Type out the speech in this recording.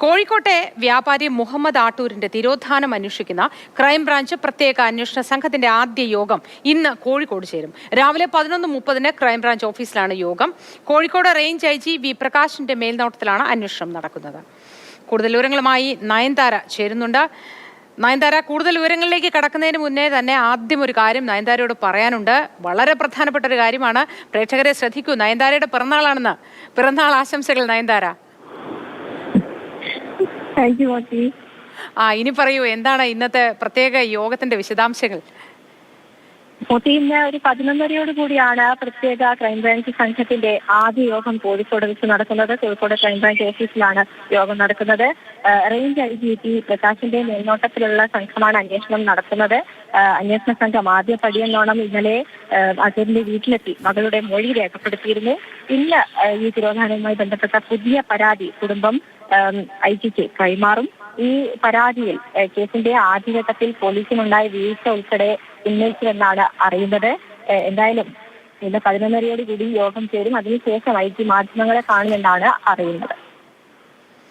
കോഴിക്കോട്ടെ വ്യാപാരി മുഹമ്മദ് ആട്ടൂരിന്റെ തിരോധാനം അന്വേഷിക്കുന്ന ക്രൈംബ്രാഞ്ച് പ്രത്യേക അന്വേഷണ സംഘത്തിന്റെ ആദ്യ യോഗം ഇന്ന് കോഴിക്കോട് ചേരും. രാവിലെ 11:30 ക്രൈംബ്രാഞ്ച് ഓഫീസിലാണ് യോഗം. കോഴിക്കോട് റേഞ്ച് IG വി പ്രകാശിന്റെ മേൽനോട്ടത്തിലാണ് അന്വേഷണം നടക്കുന്നത്. കൂടുതൽ വിവരങ്ങളുമായി നയൻതാര ചേരുന്നുണ്ട്. നയൻതാര, കൂടുതൽ വിവരങ്ങളിലേക്ക് കടക്കുന്നതിന് മുന്നേ തന്നെ ആദ്യം ഒരു കാര്യം നയൻതാരയോട് പറയാനുണ്ട്. വളരെ പ്രധാനപ്പെട്ട ഒരു കാര്യമാണ്. പ്രേക്ഷകരെ ശ്രദ്ധിക്കൂ. നയൻതാരയുടെ പിറന്നാളാണെന്ന്. പിറന്നാൾ ആശംസകൾ നയൻതാര. ഇനി പറയൂ, എന്താണ് ഇന്നത്തെ പ്രത്യേക യോഗത്തിന്റെ വിശദാംശങ്ങൾ? ഇന്ന് ഒരു 11:30 കൂടിയാണ് പ്രത്യേക ക്രൈംബ്രാഞ്ച് സംഘത്തിന്റെ ആദ്യ യോഗം കോഴിക്കോട് വെച്ച് നടക്കുന്നത്. കോഴിക്കോട് ക്രൈംബ്രാഞ്ച് ഓഫീസിലാണ് യോഗം നടക്കുന്നത്. റേഞ്ച് IG വി പ്രകാശിന്റെ മേൽനോട്ടത്തിലുള്ള സംഘമാണ് അന്വേഷണം നടത്തുന്നത്. അന്വേഷണ സംഘം ആദ്യ പടിയെന്നോണം ഇന്നലെ അസറിന്റെ വീട്ടിലെത്തി മകളുടെ മൊഴി രേഖപ്പെടുത്തിയിരുന്നു. ഇന്ന് ഈ തിരോധാനവുമായി ബന്ധപ്പെട്ട പുതിയ പരാതി കുടുംബം IGക്ക് കൈമാറും. ഈ പരാതിയിൽ കേസിന്റെ ആദ്യഘട്ടത്തിൽ പോലീസിനുണ്ടായ വീഴ്ച ഉൾപ്പെടെ ഉന്നയിച്ചുവെന്നാണ് അറിയുന്നത്. എന്തായാലും ഇന്ന് 11:30 കൂടി യോഗം ചേരും. അതിനുശേഷം IG മാധ്യമങ്ങളെ കാണുമെന്നാണ് അറിയുന്നത്.